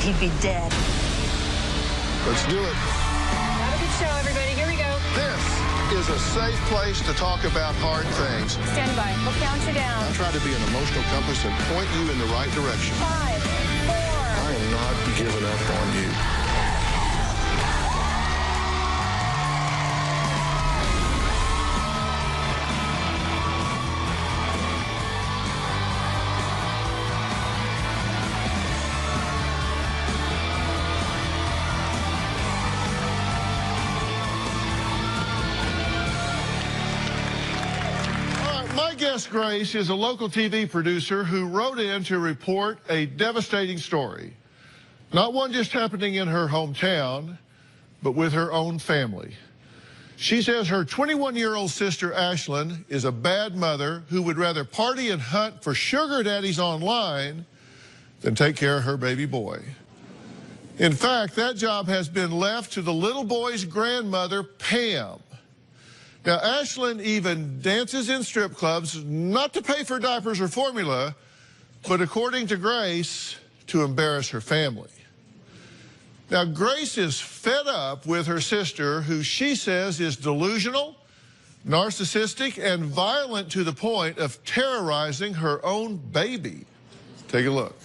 he'd be dead. Let's do it. Have a good show, everybody. Here we go. This is a safe place to talk about hard things. Stand by. We'll count you down. I try to be an emotional compass and point you in the right direction. 5, 4. I am not giving up on you. My guest, Grace, is a local TV producer who wrote in to report a devastating story. Not one just happening in her hometown, but with her own family. She says her 21-year-old sister, Ashlyn, is a bad mother who would rather party and hunt for sugar daddies online than take care of her baby boy. In fact, that job has been left to the little boy's grandmother, Pam. Now, Ashlyn even dances in strip clubs, not to pay for diapers or formula, but according to Grace, to embarrass her family. Now, Grace is fed up with her sister, who she says is delusional, narcissistic, and violent to the point of terrorizing her own baby. Take a look.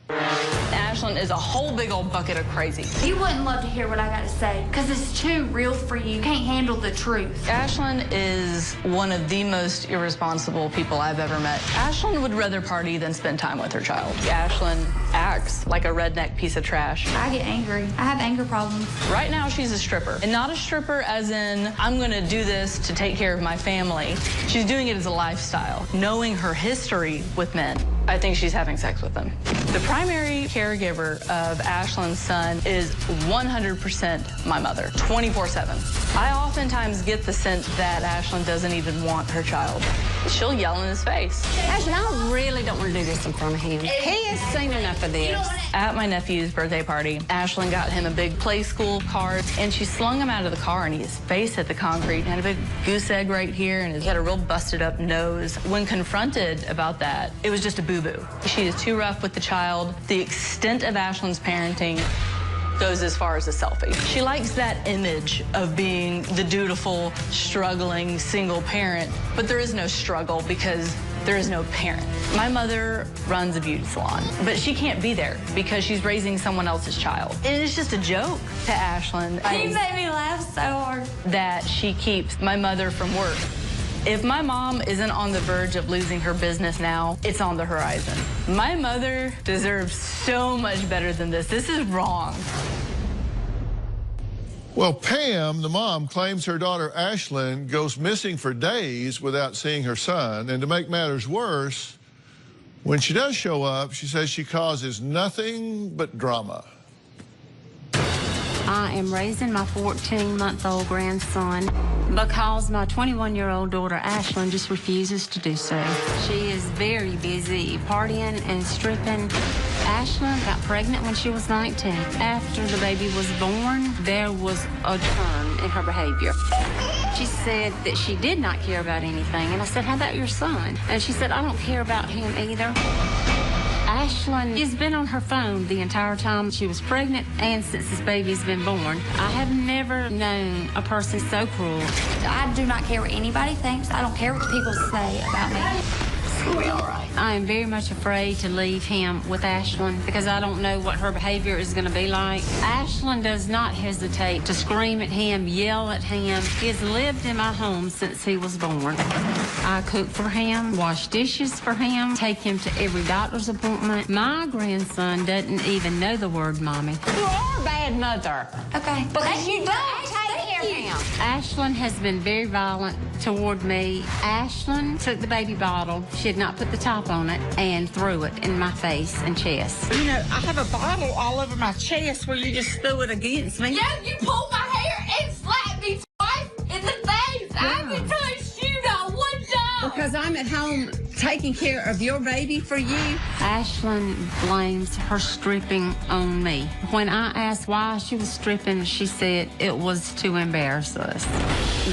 Ashlyn is a whole big old bucket of crazy. You wouldn't love to hear what I got to say, because it's too real for you. You can't handle the truth. Ashlyn is one of the most irresponsible people I've ever met. Ashlyn would rather party than spend time with her child. Ashlyn acts like a redneck piece of trash. I get angry. I have anger problems. Right now, she's a stripper. And not a stripper as in, I'm going to do this to take care of my family. She's doing it as a lifestyle. Knowing her history with men, I think she's having sex with them. The primary caregiver of Ashlyn's son is 100% my mother, 24/7. I oftentimes get the sense that Ashlyn doesn't even want her child. She'll yell in his face. Ashlyn, I really don't want to do this in front of him. He has seen enough of this. At my nephew's birthday party, Ashlyn got him a big play school card, and she slung him out of the car, and his face hit the concrete, and had a big goose egg right here, and he had a real busted up nose. When confronted about that, it was just a boo-boo. She is too rough with the child. The extent of Ashlyn's parenting goes as far as a selfie. She likes that image of being the dutiful, struggling, single parent, but there is no struggle because there is no parent. My mother runs a beauty salon, but she can't be there because she's raising someone else's child. And it's just a joke to Ashlyn. He made me laugh so hard. That she keeps my mother from work. If my mom isn't on the verge of losing her business now, it's on the horizon. My mother deserves so much better than this. This is wrong. Well, Pam, the mom, claims her daughter Ashlyn goes missing for days without seeing her son. And to make matters worse, when she does show up, she says she causes nothing but drama. I am raising my 14-month-old grandson because my 21-year-old daughter, Ashlyn, just refuses to do so. She is very busy partying and stripping. Ashlyn got pregnant when she was 19. After the baby was born, there was a turn in her behavior. She said that she did not care about anything, and I said, how about your son? And she said, I don't care about him either. Ashlyn has been on her phone the entire time she was pregnant and since this baby's been born. I have never known a person so cruel. I do not care what anybody thinks. I don't care what people say about me. It's gonna be all right. I am very much afraid to leave him with Ashlyn because I don't know what her behavior is going to be like. Ashlyn does not hesitate to scream at him, yell at him. He has lived in my home since he was born. I cook for him, wash dishes for him, take him to every doctor's appointment. My grandson doesn't even know the word mommy. You are a bad mother. Okay. Because you don't take care of him. Ashlyn has been very violent toward me. Ashlyn took the baby bottle. She had not put the top on it and threw it in my face and chest. You know, I have a bottle all over my chest where you just threw it against me. Yeah, you pulled my hair and slapped me twice in the face. I haven't touched you not one time. Because I'm at home taking care of your baby for you. Ashlyn blames her stripping on me. When I asked why she was stripping, she said it was to embarrass us.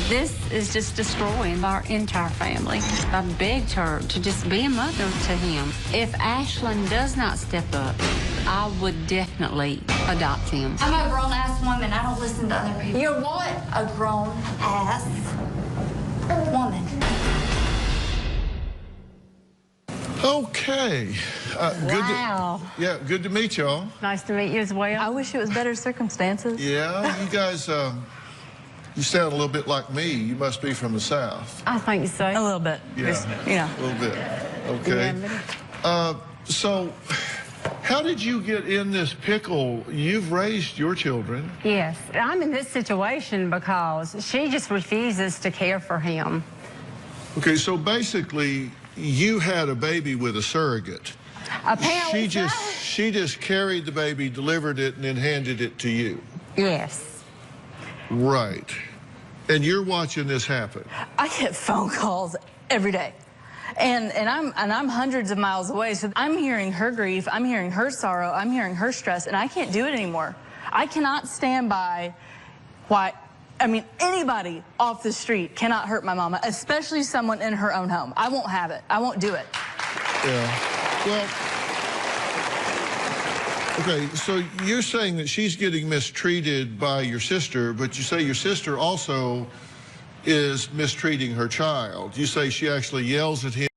This is just destroying our entire family. I begged her to just be a mother to him. If Ashlyn does not step up, I would definitely adopt him. I'm a grown-ass woman. I don't listen to other people. You're what? A grown-ass woman. Okay. Wow. Good to meet y'all. Nice to meet you as well. I wish it was better circumstances. Yeah, you guys, you sound a little bit like me. You must be from the South. I think so. A little bit. Yeah. A little bit. Okay. So, how did you get in this pickle? You've raised your children. Yes. I'm in this situation because she just refuses to care for him. Okay, so basically, you had a baby with a surrogate. Apparently She just carried the baby, delivered it, and then handed it to you. Yes. Right. And you're watching this happen. I get phone calls every day. And I'm hundreds of miles away, so I'm hearing her grief, I'm hearing her sorrow, I'm hearing her stress, and I can't do it anymore. I cannot stand by anybody off the street cannot hurt my mama, especially someone in her own home. I won't have it. I won't do it. Yeah. Well, okay, so you're saying that she's getting mistreated by your sister, but you say your sister also is mistreating her child. You say she actually yells at him.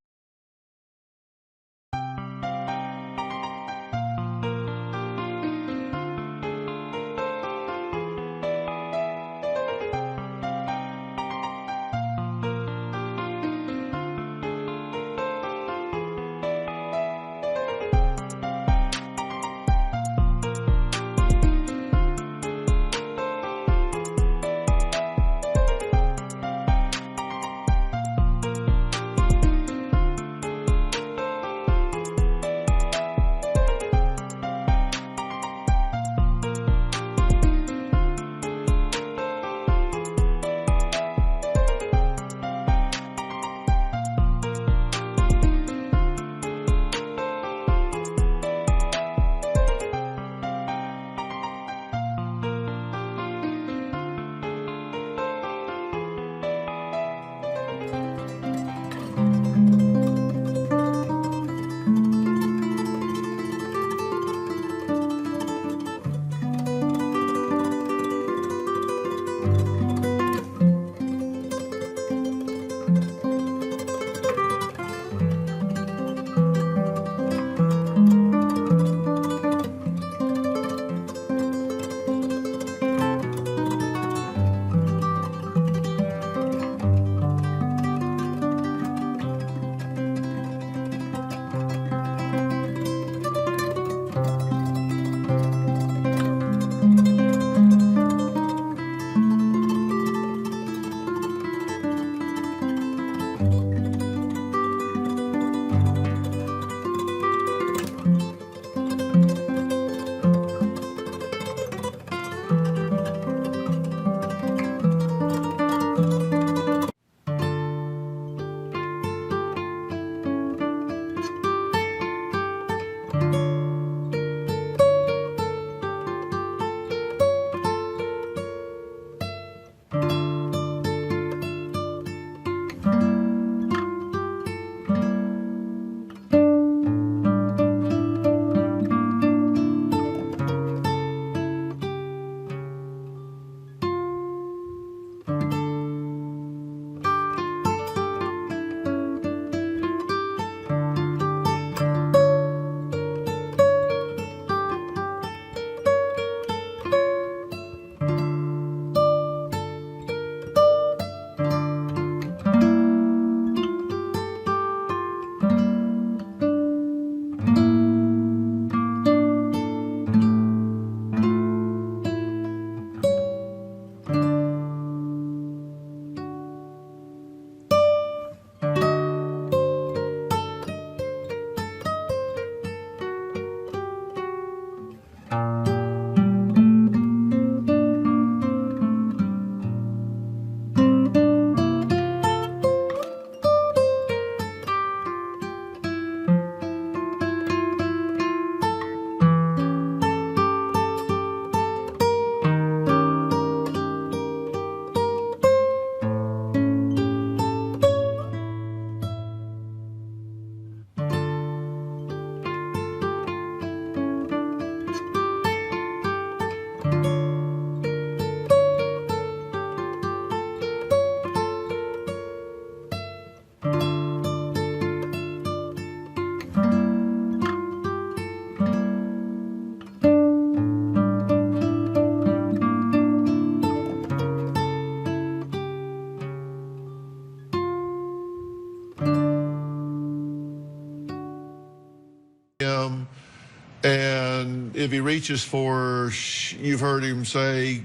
if he reaches for her, you've heard him say,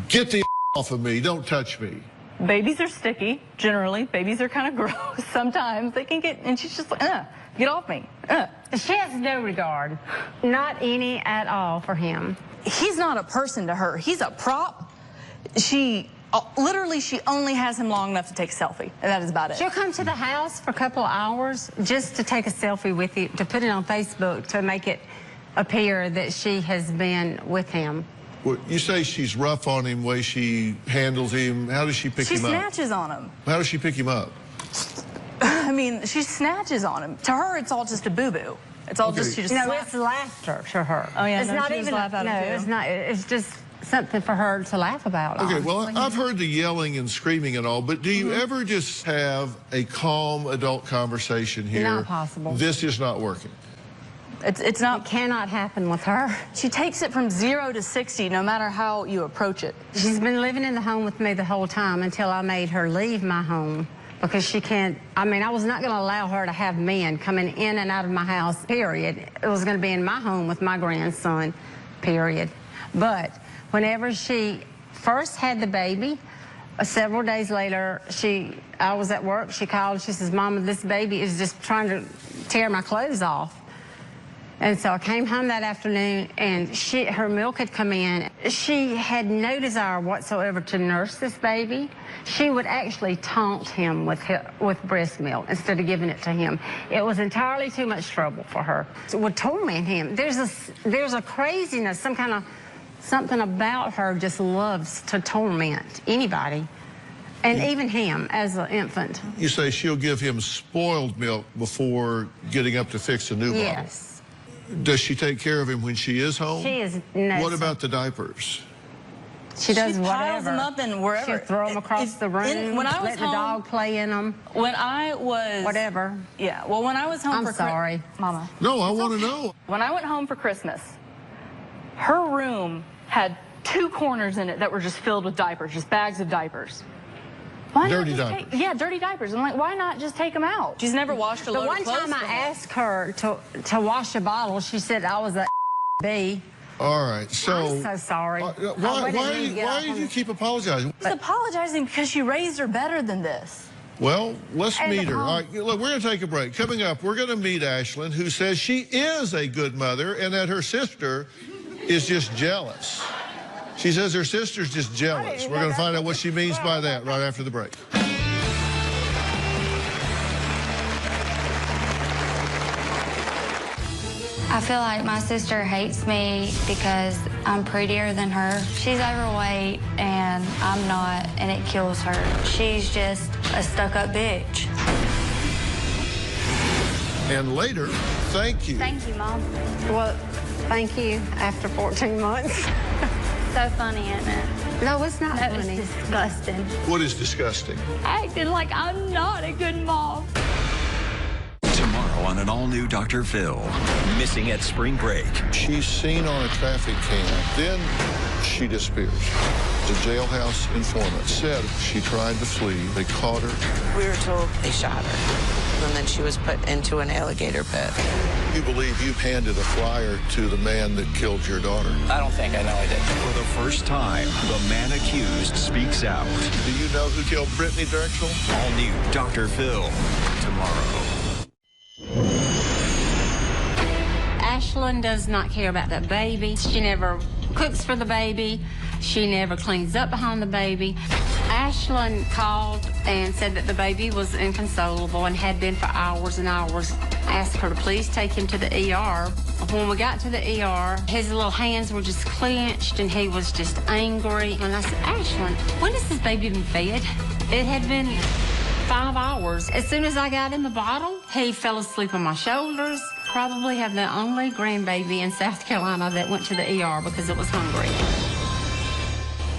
"Get the off of me, don't touch me." Babies are sticky, generally. Babies are kind of gross. Sometimes they can get, and she's just like, get off me. She has no regard, not any at all for him. He's not a person to her. He's a prop. She only has him long enough to take a selfie, and that is about it. She'll come to the house for a couple of hours just to take a selfie with you, to put it on Facebook to make it appear that she has been with him. Well, you say she's rough on him, the way she handles him. How does she pick him up? She snatches on him. How does she pick him up? I mean, she snatches on him. To her, it's all just a boo-boo. It's all just, she just No, slaps. It's laughter to her. Oh, yeah, it's no, not she just even laugh at him, too. it's not. It's just something for her to laugh about. Okay, honestly. well, I've heard the yelling and screaming and all, but do you ever just have a calm adult conversation here? Not possible. This is not working. It's not. It cannot happen with her. She takes it from 0 to 60, no matter how you approach it. She's been living in the home with me the whole time until I made her leave my home because she can't. I mean, I was not going to allow her to have men coming in and out of my house, period. It was going to be in my home with my grandson, period. But whenever she first had the baby, several days later, I was at work, she called, she says, "Mama, this baby is just trying to tear my clothes off." And so I came home that afternoon, and her milk had come in. She had no desire whatsoever to nurse this baby. She would actually taunt him with breast milk instead of giving it to him. It was entirely too much trouble for her. It would torment him. There's a craziness, something about her just loves to torment anybody, and even him as an infant. You say she'll give him spoiled milk before getting up to fix a new bottle. Yes. Does she take care of him when she is home? She is. No, what about the diapers? She does She whatever. piles them up in wherever. She'll throw them across the room. When I was let the home, dog play in them. When I was Whatever. Yeah. Well, when I was home I'm sorry, Mama. No, I want to know. When I went home for Christmas, her room had 2 corners in it that were just filled with diapers, just bags of diapers. Why Dirty not just diapers. Yeah, dirty diapers. I'm like, why not just take them out? She's never washed a load The one of clothes time I for him. asked her to wash a bottle, she said I was a B. All right, so... I'm so sorry. Why do you keep apologizing? She's apologizing because she raised her better than this. Well, let's And meet her. All right, look, we're going to take a break. Coming up, we're going to meet Ashlyn, who says she is a good mother and that her sister is just jealous. She says her sister's just jealous. We're going to find out what she means by that right after the break. I feel like my sister hates me because I'm prettier than her. She's overweight and I'm not, and it kills her. She's just a stuck-up bitch. And later, thank you. Thank you, Mom. Well, thank you after 14 months. So funny, isn't it? No, it's not That funny. was disgusting. What is disgusting? Acting like I'm not a good mom. Tomorrow on an all-new Dr. Phil. Missing at spring break. She's seen on a traffic cam. Then she disappears. The jailhouse informant said she tried to flee. They caught her. We were told they shot her, and then she was put into an alligator pit. You believe you've handed a flyer to the man that killed your daughter? I don't think I know I did. For the first time, the man accused speaks out. Do you know who killed Brittany Drexel? All new Dr. Phil tomorrow. Ashlyn does not care about that baby. She never cooks for the baby. She never cleans up behind the baby. Ashlyn called and said that the baby was inconsolable and had been for hours and hours. Asked her to please take him to the ER. When we got to the ER, his little hands were just clenched and he was just angry. And I said, Ashlyn, when has this baby been fed? It had been 5 hours. As soon as I got him a bottle, he fell asleep on my shoulders. Probably have the only grandbaby in South Carolina that went to the ER because it was hungry.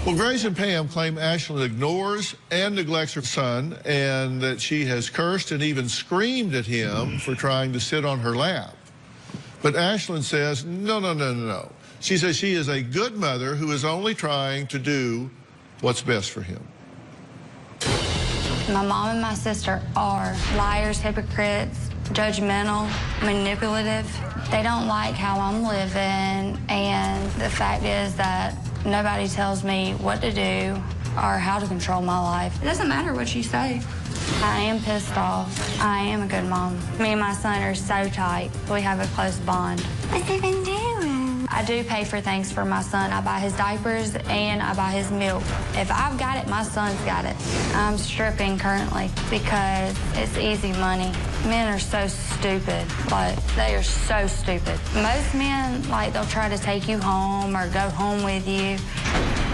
Well, Grace and Pam claim Ashlyn ignores and neglects her son and that she has cursed and even screamed at him for trying to sit on her lap. But Ashlyn says, no. She says she is a good mother who is only trying to do what's best for him. My mom and my sister are liars, hypocrites, judgmental, manipulative. They don't like how I'm living, and the fact is that nobody tells me what to do or how to control my life. It doesn't matter what you say. I am pissed off. I am a good mom. Me and my son are so tight. We have a close bond. What's he been doing? I do pay for things for my son. I buy his diapers and I buy his milk. If I've got it, my son's got it. I'm stripping currently because it's easy money. Men are so stupid. Like, they are so stupid. Most men, like, they'll try to take you home or go home with you.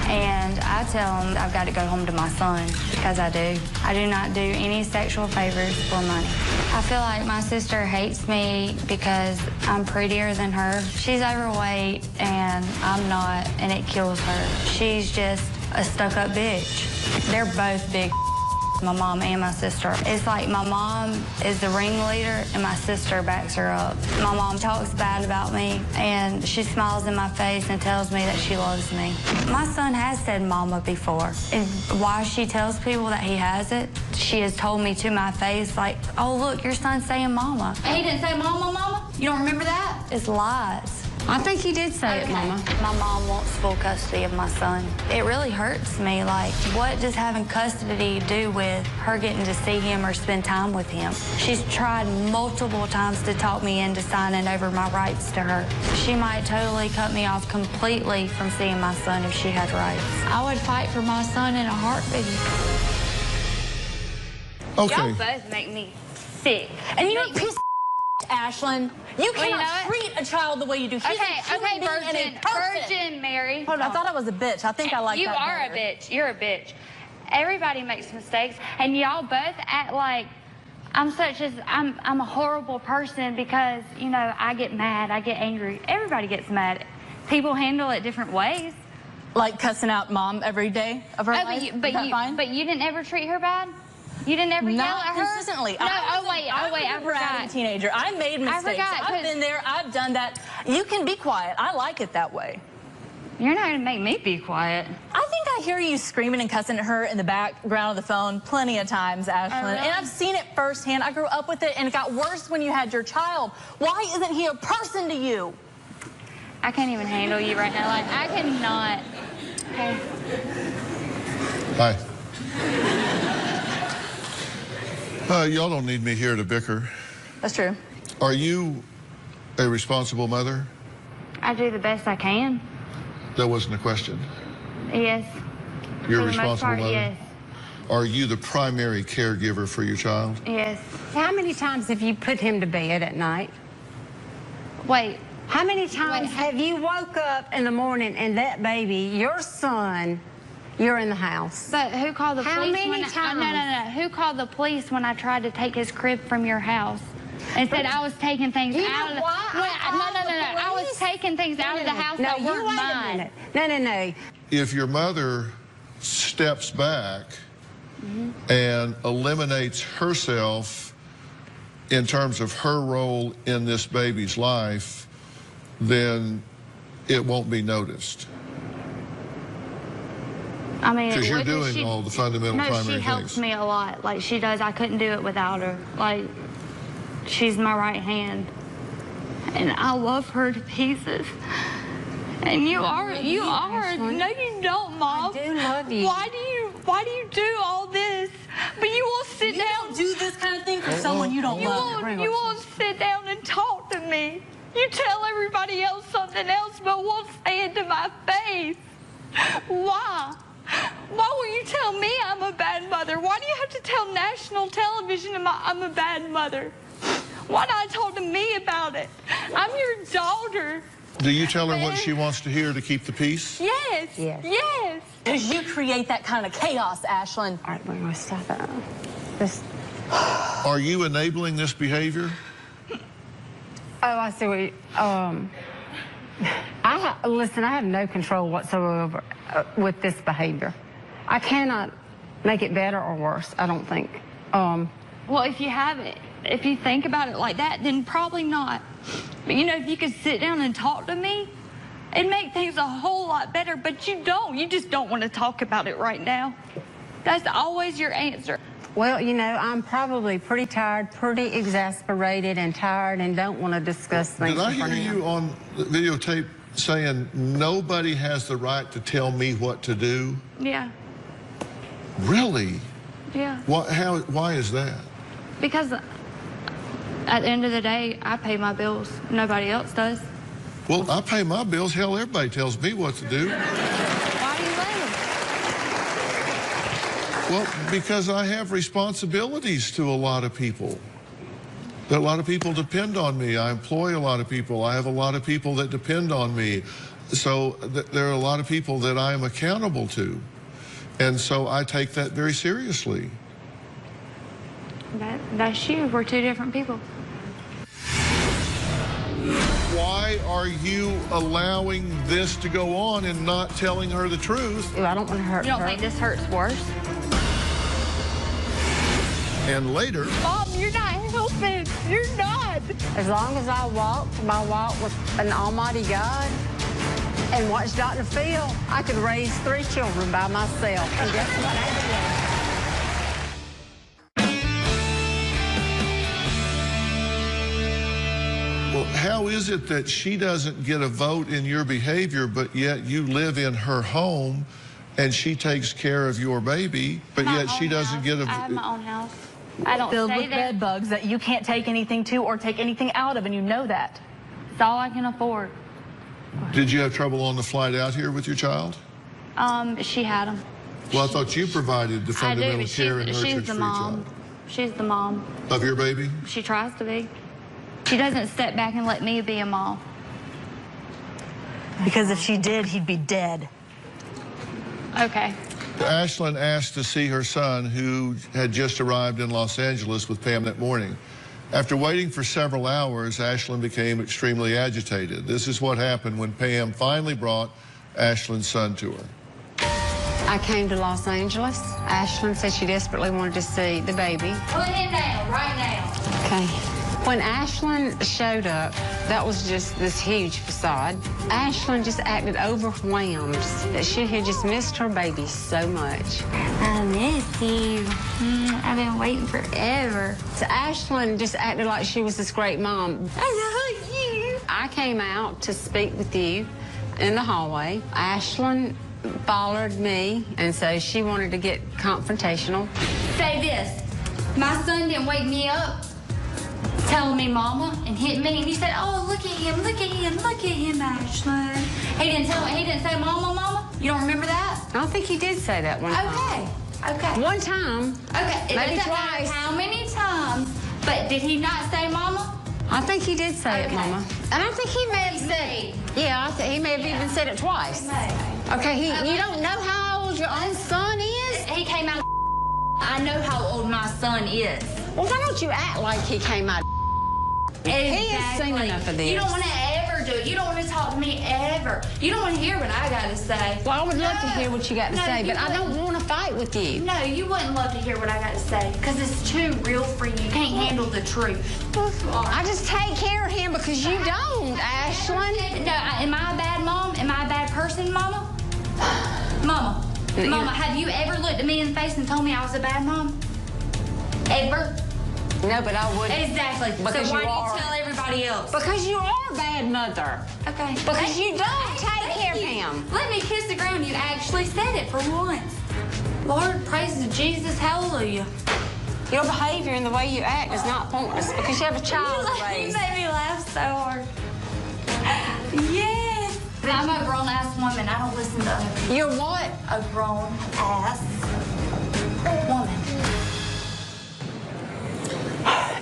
And I tell them I've got to go home to my son, because I do. I do not do any sexual favors for money. I feel like my sister hates me because I'm prettier than her. She's overweight and I'm not, and it kills her. She's just a stuck-up bitch. They're both big, my mom and my sister. It's like my mom is the ringleader and my sister backs her up. My mom talks bad about me and she smiles in my face and tells me that she loves me. My son has said mama before, and why she tells people that he has it, she has told me to my face, like, oh, look, your son's saying mama. He didn't say mama? You don't remember that? It's lies. I think he did say it, Mama. My mom wants full custody of my son. It really hurts me. Like, what does having custody do with her getting to see him or spend time with him? She's tried multiple times to talk me into signing over my rights to her. She might totally cut me off completely from seeing my son if she had rights. I would fight for my son in a heartbeat. Okay. Y'all both make me sick. And you're a piece of Ashlyn. You cannot treat a child the way you do. She's Virgin Mary. Hold on. I thought I was a bitch. I think I like that. You are a bitch. You're a bitch. Everybody makes mistakes, and y'all both act like I'm a horrible person because, you know, I get mad, I get angry. Everybody gets mad. People handle it different ways. Like cussing out mom every day of her life? But you didn't ever treat her bad? You didn't ever yell at her? Not consistently. No, I forgot. A teenager. I made mistakes. I've been there. I've done that. You can be quiet. I like it that way. You're not going to make me be quiet. I think I hear you screaming and cussing at her in the background of the phone plenty of times, Ashlyn. Really? And I've seen it firsthand. I grew up with it, and it got worse when you had your child. Why isn't he a person to you? I can't even handle you right now. Like, I cannot. Okay. Hi. Y'all don't need me here to bicker. That's true. Are you a responsible mother? I do the best I can. That wasn't a question. Yes. You're a For the most responsible part, mother? yes. Are you the primary caregiver for your child? Yes. How many times have you put him to bed at night? Wait. How many times have you woke up in the morning and that baby, your son, you're in the house? But who called the police? How many times? No. Who called the police when I tried to take his crib from your house? And said I was taking things out of the... No. I was taking things out of the house that weren't mine. No. If your mother steps back and eliminates herself in terms of her role in this baby's life, then it won't be noticed. I mean, because you're doing all the fundamental primary things. No, she helps me a lot. Like, she does. I couldn't do it without her. Like, she's my right hand. And I love her to pieces. And you are. No, you don't, Mom. I do love you. Why do you do all this? But you won't sit down. You don't do this kind of thing for someone you don't love. You won't sit down and talk to me. You tell everybody else something else, but won't say it to my face. Why? Why won't you tell me I'm a bad mother? Why do you have to tell national television I'm a bad mother? Why not talk to me about it? I'm your daughter. Do you tell her what she wants to hear to keep the peace? Yes. Because you create that kind of chaos, Ashlyn. All right, we're going to stop it. Are you enabling this behavior? Oh, I see what you... Listen, I have no control whatsoever with this behavior. I cannot make it better or worse, I don't think. Well, if you think about it like that, then probably not. But, you know, if you could sit down and talk to me, it'd make things a whole lot better. But you don't. You just don't want to talk about it right now. That's always your answer. Well, you know, I'm probably pretty tired, pretty exasperated and tired, and don't want to discuss things. Did I in front hear of him. you on the videotape saying nobody has the right to tell me what to do? Yeah. Really? Yeah. Why is that? Because at the end of the day, I pay my bills. Nobody else does. Well, I pay my bills. Hell, everybody tells me what to do. Why do you pay them? Well, because I have responsibilities to a lot of people. A lot of people depend on me. I employ a lot of people. I have a lot of people that depend on me. So there are a lot of people that I am accountable to. And so I take that very seriously. That's you. We're two different people. Why are you allowing this to go on and not telling her the truth? I don't want to hurt her. You don't think this hurts worse? And later... Mom, you're not helping. You're not. As long as I walked my walk with an almighty God and watched Dr. Phil, I could raise 3 children by myself. And guess what I did? Well, how is it that she doesn't get a vote in your behavior, but yet you live in her home and she takes care of your baby, but yet she doesn't get a... I have my own house. I don't Filled stay with there. bed bugs that you can't take anything to or take anything out of, and you know that. It's all I can afford. Did you have trouble on the flight out here with your child? She had them. Well, I thought you provided the fundamental care and nurture She's for the your mom. child. She's the mom. Of your baby? She tries to be. She doesn't step back and let me be a mom. Because if she did, he'd be dead. Okay. Ashlyn asked to see her son, who had just arrived in Los Angeles with Pam that morning. After waiting for several hours, Ashlyn became extremely agitated. This is what happened when Pam finally brought Ashlyn's son to her. I came to Los Angeles. Ashlyn said she desperately wanted to see the baby. Put him down right now. Okay. When Ashlyn showed up, that was just this huge facade. Ashlyn just acted overwhelmed that she had just missed her baby so much. I miss you. I've been waiting forever. So Ashlyn just acted like she was this great mom. I love you. I came out to speak with you in the hallway. Ashlyn followed me, and so she wanted to get confrontational. Say this. My son didn't wake me up telling me mama and hit me, and he said, oh, look at him, Ashlyn. He didn't say mama. You don't remember that? I don't think he did say that one time. Okay. One time. Okay. Maybe It doesn't matter twice. how many times, but did he not say mama? I think he did say it, Okay. Mama. And I think he may have said it. Yeah, he may have even said it twice. Okay, you don't know how old your own son is? He came out of I know how old my son is. Well, why don't you act like he came out of Exactly. He has seen enough of this. You don't want to ever do it. You don't want to talk to me ever. You don't want to hear what I got to say. Well, I would love to hear what you got to say, you but I don't want to fight with you. No, you wouldn't love to hear what I got to say because it's too real for you. You can't handle the truth. I just take care of him because you don't, Ashlyn. No, am I a bad mom? Am I a bad person, Mama? Mama, have you ever looked at me in the face and told me I was a bad mom? Ever? No, but I wouldn't. Exactly. Because so why you do are. you tell everybody else? Because you are a bad mother. Okay. Because you don't take care of him. Let me kiss the ground. You actually said it for once. Lord, praise to Jesus. Hallelujah. Your behavior and the way you act is not pointless because you have a child to You raise. made me laugh so hard. Yes. I'm a grown-ass woman. I don't listen to other people. You're what? A grown-ass woman.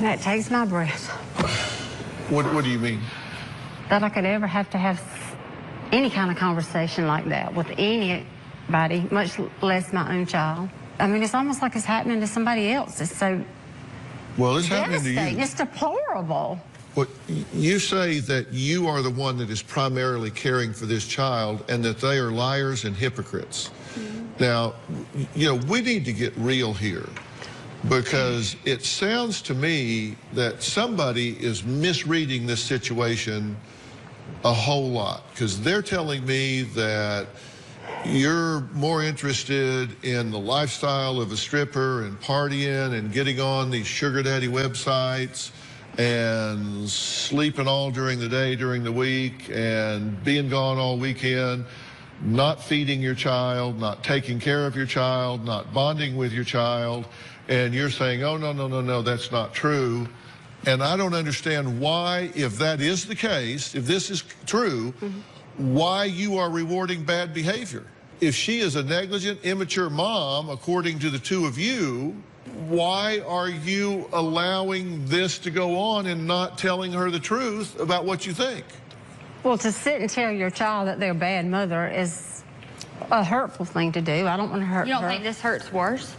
That takes my breath. What do you mean? That I could ever have to have any kind of conversation like that with anybody, much less my own child. I mean, it's almost like it's happening to somebody else. It's so Well, it's happening to devastating. you. It's deplorable. Well, you say that you are the one that is primarily caring for this child and that they are liars and hypocrites. Now, you know, we need to get real here because it sounds to me that somebody is misreading this situation a whole lot because they're telling me that You're more interested in the lifestyle of a stripper and partying and getting on these sugar daddy websites and sleeping all during the day, during the week, and being gone all weekend, not feeding your child, not taking care of your child, not bonding with your child, and you're saying, oh, no, no, no, no, that's not true. And I don't understand why, if that is the case, if this is true, why you are rewarding bad behavior. If she is a negligent, immature mom, according to the two of you, why are you allowing this to go on and not telling her the truth about what you think? Well, to sit and tell your child that they're a bad mother is a hurtful thing to do. I don't want to hurt her. You don't think this hurts worse?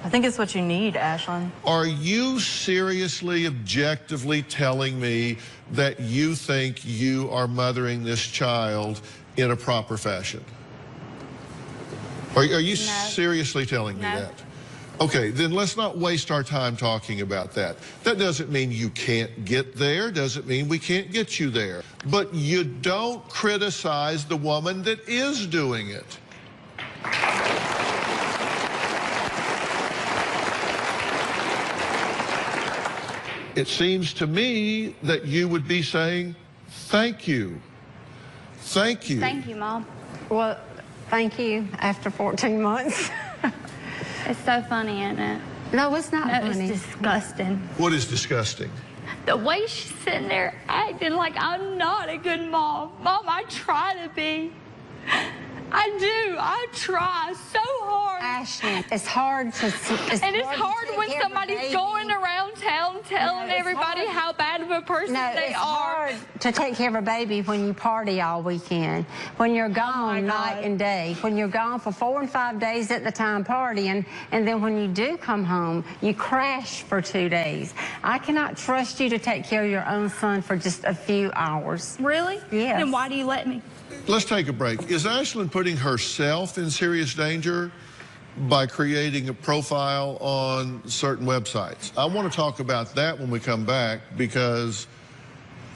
I think it's what you need, Ashlyn. Are you seriously, objectively telling me that you think you are mothering this child in a proper fashion? Are you seriously telling me that? Okay, then let's not waste our time talking about that. That doesn't mean you can't get there, doesn't mean we can't get you there. But you don't criticize the woman that is doing it. It seems to me that you would be saying, thank you. Thank you. Thank you, Mom. Well, thank you after 14 months. It's so funny, isn't it? No, it's not funny. It's disgusting. What is disgusting? The way she's sitting there acting like I'm not a good mom. Mom, I try to be. I do. I try so hard. Ashlyn, it's hard to... It's hard when somebody's going around town telling everybody how bad of a person they are. It's hard to take care of a baby when you party all weekend, when you're gone night and day, when you're gone for 4 and 5 days at the time partying, and then when you do come home, you crash for 2 days. I cannot trust you to take care of your own son for just a few hours. Really? Yes. Then why do you let me? Let's take a break. Is Ashlyn putting herself in serious danger by creating a profile on certain websites? I want to talk about that when we come back, because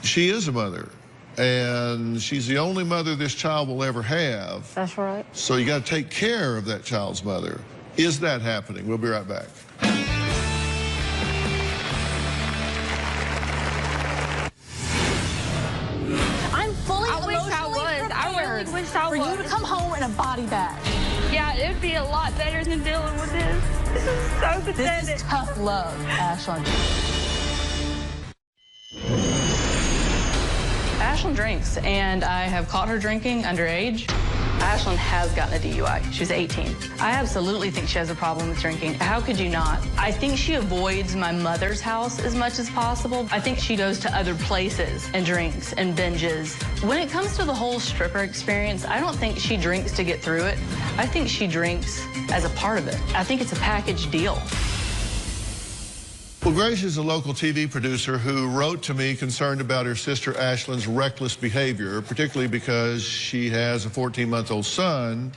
she is a mother, and she's the only mother this child will ever have. That's right. So you got to take care of that child's mother. Is that happening? We'll be right back. For you to come home in a body bag. Yeah, it would be a lot better than dealing with this. This is so pathetic. This is tough love, Ashlyn. Ashlyn drinks, and I have caught her drinking underage. Ashlyn has gotten a DUI. She's 18. I absolutely think she has a problem with drinking. How could you not? I think she avoids my mother's house as much as possible. I think she goes to other places and drinks and binges. When it comes to the whole stripper experience, I don't think she drinks to get through it. I think she drinks as a part of it. I think it's a package deal. Well, Grace is a local TV producer who wrote to me concerned about her sister Ashlyn's reckless behavior, particularly because she has a 14-month-old son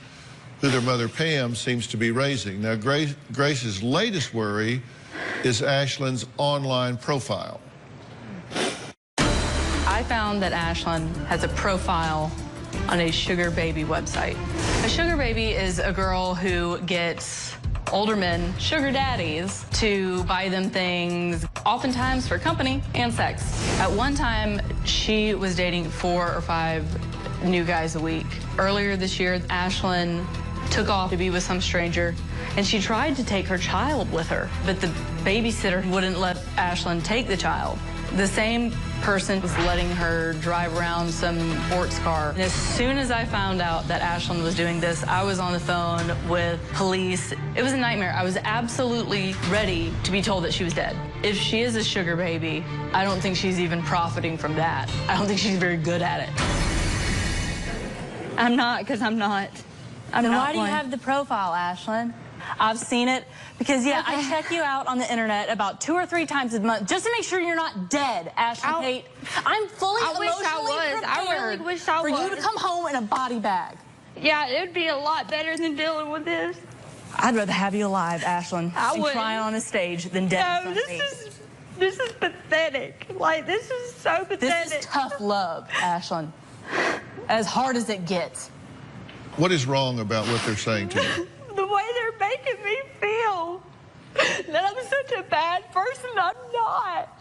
who their mother Pam seems to be raising. Now, Grace's latest worry is Ashlyn's online profile. I found that Ashlyn has a profile on a sugar baby website. A sugar baby is a girl who gets older men, sugar daddies, to buy them things, oftentimes for company and sex. At one time, she was dating 4 or 5 new guys a week. Earlier this year, Ashlyn took off to be with some stranger, and she tried to take her child with her, but the babysitter wouldn't let Ashlyn take the child. The same person was letting her drive around some sports car. And as soon as I found out that Ashlyn was doing this, I was on the phone with police. It was a nightmare. I was absolutely ready to be told that she was dead. If she is a sugar baby, I don't think she's even profiting from that. I don't think she's very good at it. I'm not, because I'm not. Then why do you have the profile, Ashlyn? I've seen it because, yeah, I check you out on the internet about 2 or 3 times a month just to make sure you're not dead, Ashlyn Kate. I'm fully emotionally prepared I really wish I for was. you to come home in a body bag. Yeah, it would be a lot better than dealing with this. I'd rather have you alive, Ashlyn, and crying on a stage than dead. No, this is pathetic. Like, this is so pathetic. This is tough love, Ashlyn. As hard as it gets. What is wrong about what they're saying to you? The way they're making me feel. That I'm such a bad person. I'm not.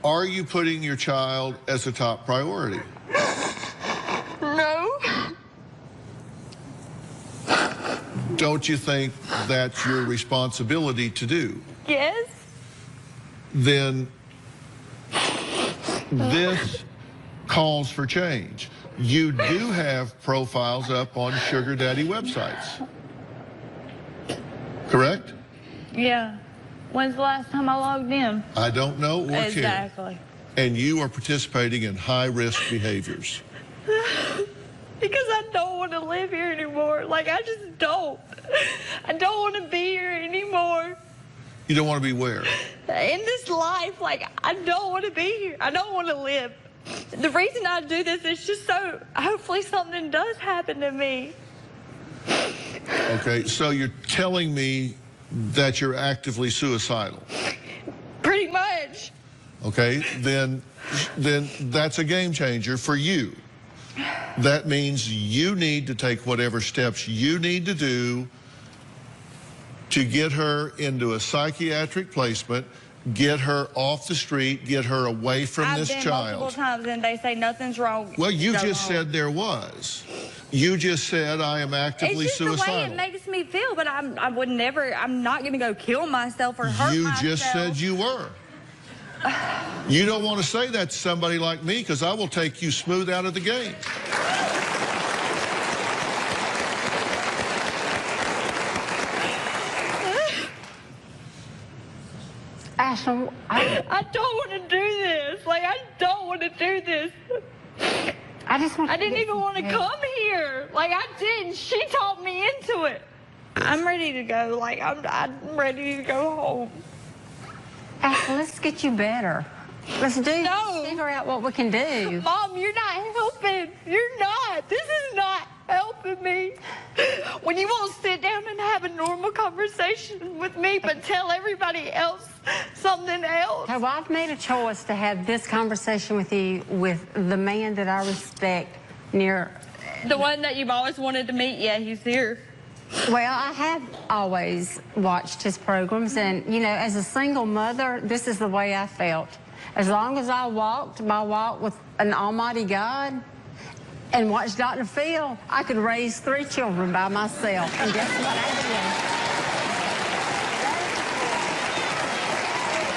Are you putting your child as a top priority? No. Don't you think that's your responsibility to do? Yes. Then this calls for change. You do have profiles up on sugar daddy websites, correct? Yeah. When's the last time I logged in? I don't know or care. Exactly. And you are participating in high-risk behaviors. Because I don't want to live here anymore. Like, I just don't. I don't want to be here anymore. You don't want to be where? In this life, like, I don't want to be here. I don't want to live. The reason I do this is just so hopefully something does happen to me. Okay, so you're telling me that you're actively suicidal. Pretty much. Okay, then that's a game changer for you. That means you need to take whatever steps you need to do to get her into a psychiatric placement, get her off the street, get her away from this child. I've been multiple times and they say nothing's wrong. Well, you just said there was. You just said I am actively suicidal. It's just the way it makes me feel, but I would never, I'm not going to go kill myself or hurt myself. You just said you were. You don't want to say that to somebody like me because I will take you smooth out of the game. Ashlyn, I don't want to do this. Like, I don't want to do this. I didn't even want to come here. Like, I didn't. She talked me into it. I'm ready to go. Like, I'm ready to go home. Ashlyn, let's get you better. Let's figure out what we can do. Mom, you're not helping. You're not. This is not helping me. When you won't sit down and have a normal conversation with me, but tell everybody else something else. Okay, well, I've made a choice to have this conversation with you with the man that I respect near. The one that you've always wanted to meet. Yeah, he's here. Well, I have always watched his programs, and, you know, as a single mother, this is the way I felt. As long as I walked my walk with an almighty God and watched Dr. Phil, I could raise 3 children by myself. And guess what I did?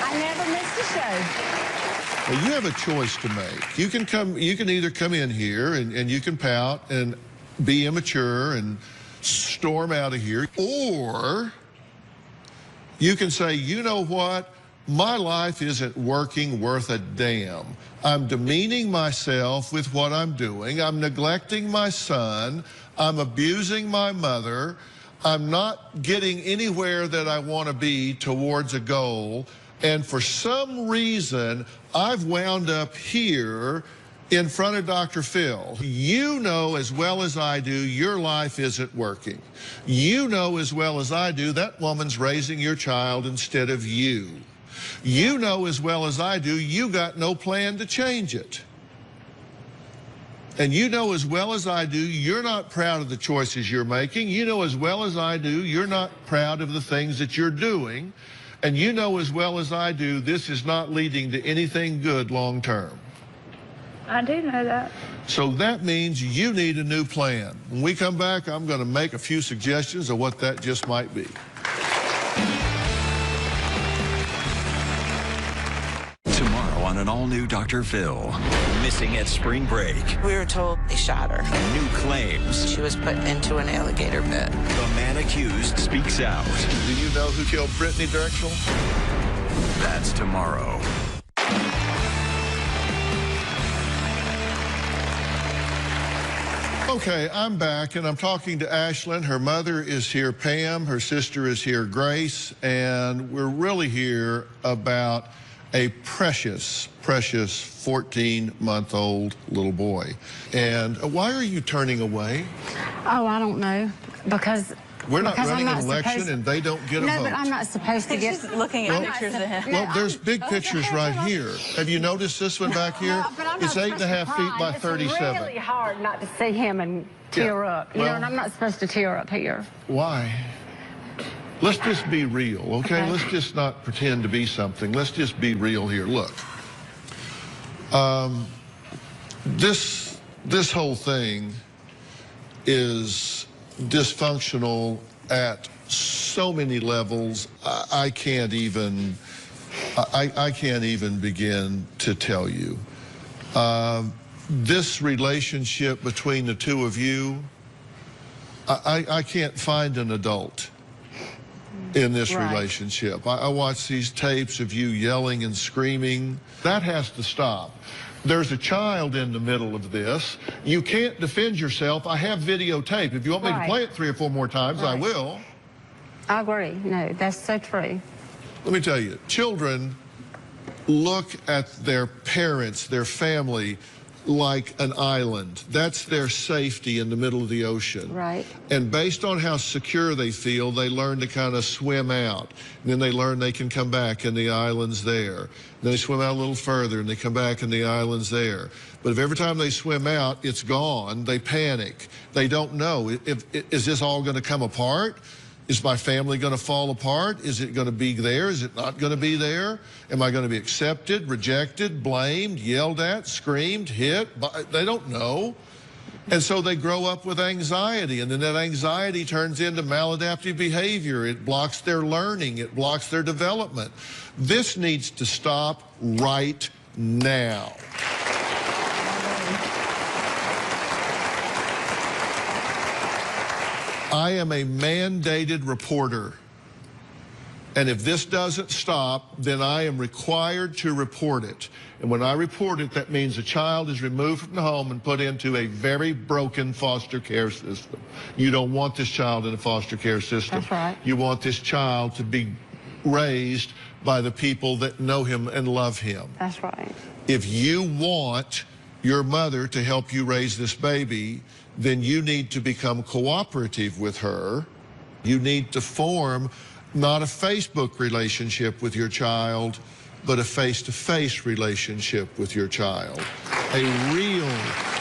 I never missed a show. Well, you have a choice to make. You can either come in here and you can pout and be immature and storm out of here, or you can say, you know what? My life isn't working worth a damn. I'm demeaning myself with what I'm doing. I'm neglecting my son. I'm abusing my mother. I'm not getting anywhere that I want to be towards a goal. And for some reason, I've wound up here in front of Dr. Phil. You know as well as I do your life isn't working. You know as well as I do that woman's raising your child instead of you. You know as well as I do you got no plan to change it. And you know as well as I do you're not proud of the choices you're making. You know as well as I do you're not proud of the things that you're doing. And you know as well as I do this is not leading to anything good long term. I do know that. So that means you need a new plan. When we come back, I'm going to make a few suggestions of what that just might be. Tomorrow on an all-new Dr. Phil. Missing at spring break. We were told they shot her. New claims. She was put into an alligator pit. The man accused speaks out. Do you know who killed Brittany Drexel? That's tomorrow. Okay, I'm back, and I'm talking to Ashlyn. Her mother is here, Pam. Her sister is here, Grace. And we're really here about a precious, precious 14-month-old little boy. And why are you turning away? Oh, I don't know. Because We're not Because running I'm an not election, and they don't get a vote. No, but I'm not supposed to get... She's looking at pictures of him. Well, there's big pictures right here. Have you noticed this one back here? No, but I'm not It's 8.5 supposed to feet cry. by 37. It's really hard not to see him and tear up. You know, and I'm not supposed to tear up here. Why? Let's just be real, okay? Let's just not pretend to be something. Let's just be real here. Look, this whole thing is dysfunctional at so many levels. I can't even begin to tell you. This relationship between the two of you, I can't find an adult in this relationship. I watch these tapes of you yelling and screaming. That has to stop. There's a child in the middle of this. You can't defend yourself. I have videotape. If you want me to play it 3 or 4 more times, I will. I agree. No, that's so true. Let me tell you, children look at their parents, their family, like an island. That's their safety in the middle of the ocean. Right. And based on how secure they feel, they learn to kind of swim out. And then they learn they can come back and the island's there. And then they swim out a little further and they come back and the island's there. But if every time they swim out, it's gone, they panic. They don't know. Is this all going to come apart? Is my family going to fall apart? Is it going to be there? Is it not going to be there? Am I going to be accepted, rejected, blamed, yelled at, screamed, hit? They don't know. And so they grow up with anxiety, and then that anxiety turns into maladaptive behavior. It blocks their learning. It blocks their development. This needs to stop right now. I am a mandated reporter. And if this doesn't stop, then I am required to report it. And when I report it, that means a child is removed from the home and put into a very broken foster care system. You don't want this child in a foster care system. That's right. You want this child to be raised by the people that know him and love him. That's right. If you want your mother to help you raise this baby, then you need to become cooperative with her. You need to form not a Facebook relationship with your child, but a face-to-face relationship with your child, a real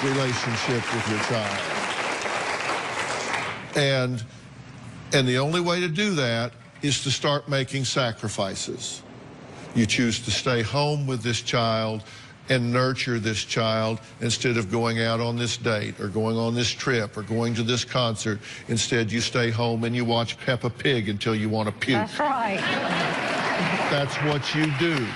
relationship with your child. And the only way to do that is to start making sacrifices. You choose to stay home with this child and nurture this child instead of going out on this date or going on this trip or going to this concert. Instead, you stay home and you watch Peppa Pig until you want to puke. That's right. That's what you do.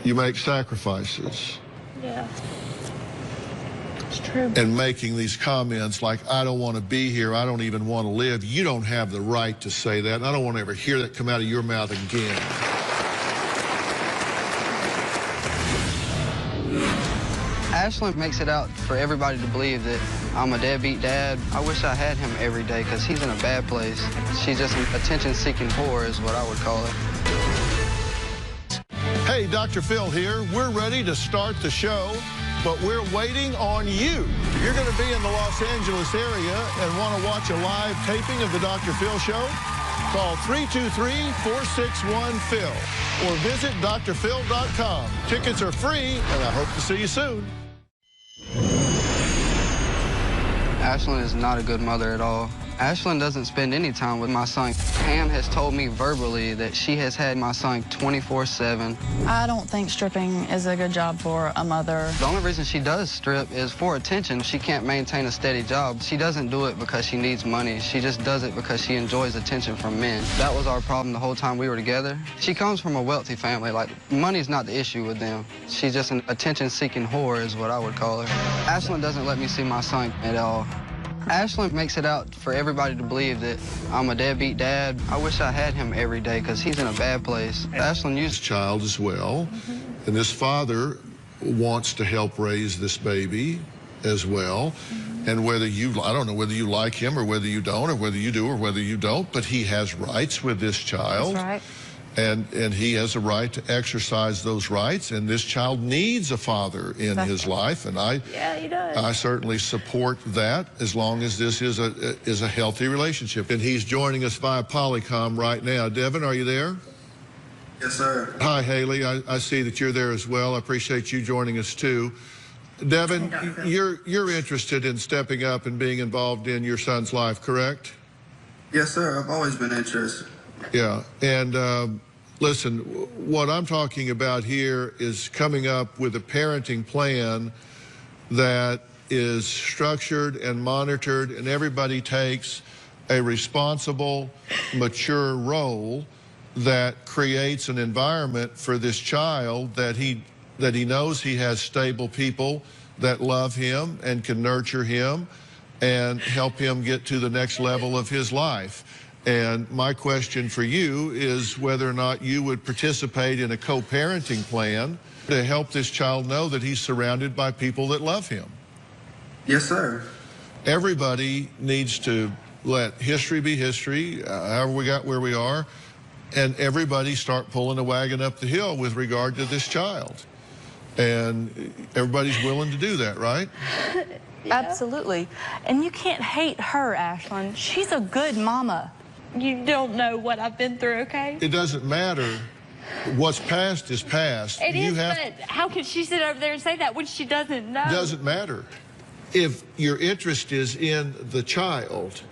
You make sacrifices. Yeah. It's true. And making these comments like, I don't want to be here, I don't even want to live. You don't have the right to say that, and I don't want to ever hear that come out of your mouth again. Ashlyn makes it out for everybody to believe that I'm a deadbeat dad. I wish I had him every day because he's in a bad place. She's just an attention-seeking whore is what I would call her. Hey, Dr. Phil here. We're ready to start the show, but we're waiting on you. If you're going to be in the Los Angeles area and want to watch a live taping of the Dr. Phil Show, call 323-461-PHIL or visit drphil.com. Tickets are free, and I hope to see you soon. Ashlyn is not a good mother at all. Ashlyn doesn't spend any time with my son. Pam has told me verbally that she has had my son 24/7. I don't think stripping is a good job for a mother. The only reason she does strip is for attention. She can't maintain a steady job. She doesn't do it because she needs money. She just does it because she enjoys attention from men. That was our problem the whole time we were together. She comes from a wealthy family. Like, money's not the issue with them. She's just an attention-seeking whore is what I would call her. Ashlyn doesn't let me see my son at all. Ashlyn makes it out for everybody to believe that I'm a deadbeat dad. I wish I had him every day because he's in a bad place. Ashlyn used This child as well, and this father wants to help raise this baby as well. And whether you, I don't know whether you like him or whether you don't or whether you do or whether you don't, but he has rights with this child. That's right. And he has a right to exercise those rights, and this child needs a father in his life, and he does. I certainly support that as long as this is a healthy relationship. And he's joining us via Polycom right now. Devin, are you there? Yes, sir. Hi, Haley. I see that you're there as well. I appreciate you joining us too. Devin, you're interested in stepping up and being involved in your son's life, correct? Yes, sir. I've always been interested. Yeah, and listen, what I'm talking about here is coming up with a parenting plan that is structured and monitored, and everybody takes a responsible, mature role that creates an environment for this child that he knows he has stable people that love him and can nurture him and help him get to the next level of his life. And my question for you is whether or not you would participate in a co-parenting plan to help this child know that he's surrounded by people that love him. Yes, sir. Everybody needs to let history be history, however we got where we are, and everybody start pulling the wagon up the hill with regard to this child. And everybody's willing to do that, right? Yeah. Absolutely. And you can't hate her, Ashlyn. She's a good mama. You don't know what I've been through, okay? It doesn't matter. What's past is past. It is, but how can she sit over there and say that when she doesn't know? It doesn't matter. If your interest is in the child,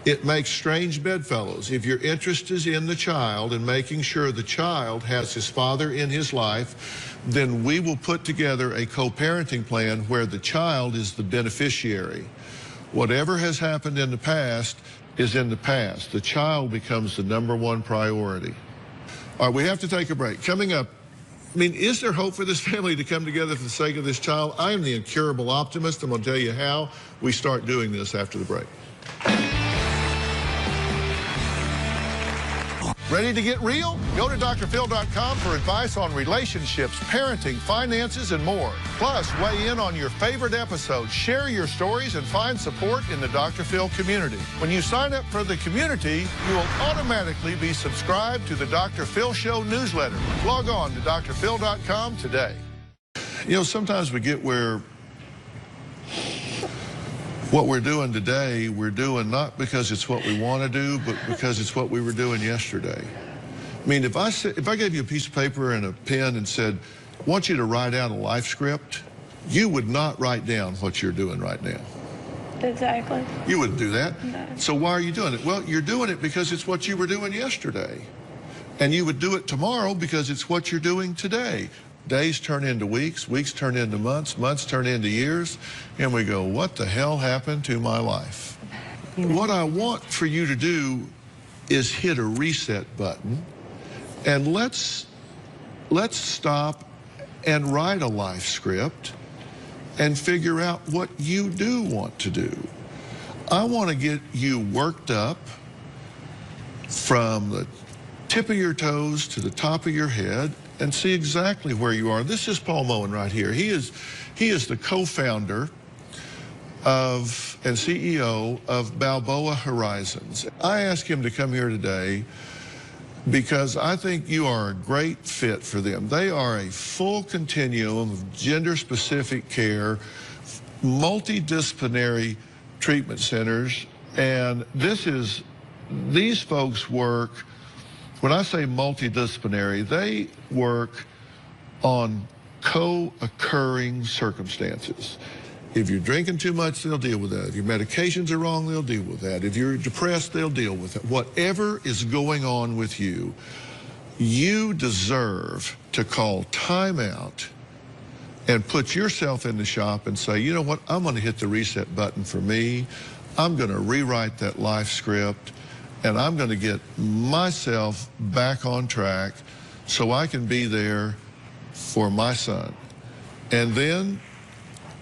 it makes strange bedfellows. If your interest is in the child and making sure the child has his father in his life, then we will put together a co-parenting plan where the child is the beneficiary. Whatever has happened in the past is in the past. The child becomes the #1 priority. All right, we have to take a break. Coming up, I mean, is there hope for this family to come together for the sake of this child? I am the incurable optimist. I'm going to tell you how we start doing this after the break. Ready to get real? Go to drphil.com for advice on relationships, parenting, finances, and more. Plus, weigh in on your favorite episodes, share your stories, and find support in the Dr. Phil community. When you sign up for the community, you will automatically be subscribed to the Dr. Phil Show newsletter. Log on to drphil.com today. You know, sometimes we get where what we're doing today, we're doing not because it's what we want to do, but because it's what we were doing yesterday. I mean, if I gave you a piece of paper and a pen and said, I want you to write out a life script, you would not write down what you're doing right now. Exactly. You wouldn't do that. No. So why are you doing it? Well, you're doing it because it's what you were doing yesterday. And you would do it tomorrow because it's what you're doing today. Days turn into weeks, weeks turn into months, months turn into years, and we go, what the hell happened to my life? What I want for you to do is hit a reset button, and let's stop and write a life script and figure out what you do want to do. I want to get you worked up from the tip of your toes to the top of your head and see exactly where you are. This is Paul Moen right here. He is the co-founder of and CEO of Balboa Horizons. I asked him to come here today because I think you are a great fit for them. They are a full continuum of gender-specific care, multidisciplinary treatment centers, and these folks work. When I say multidisciplinary, they work on co-occurring circumstances. If you're drinking too much, they'll deal with that. If your medications are wrong, they'll deal with that. If you're depressed, they'll deal with it. Whatever is going on with you, you deserve to call time out and put yourself in the shop and say, you know what, I'm going to hit the reset button for me. I'm going to rewrite that life script. And I'm going to get myself back on track so I can be there for my son. And then,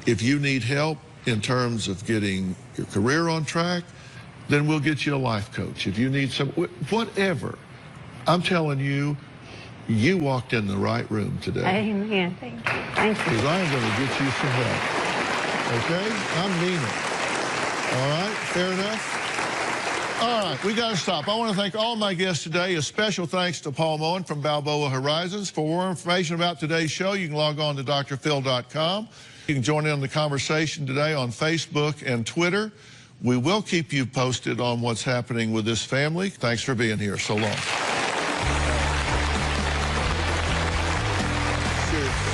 if you need help in terms of getting your career on track, then we'll get you a life coach. If you need some, whatever, I'm telling you, you walked in the right room today. Amen. Thank you. Thank you. Because I'm going to get you some help. Okay? I mean it. All right? Fair enough? All right, we got to stop. I want to thank all my guests today. A special thanks to Paul Moen from Balboa Horizons. For more information about today's show, you can log on to drphil.com. You can join in on the conversation today on Facebook and Twitter. We will keep you posted on what's happening with this family. Thanks for being here. So long. Cheers.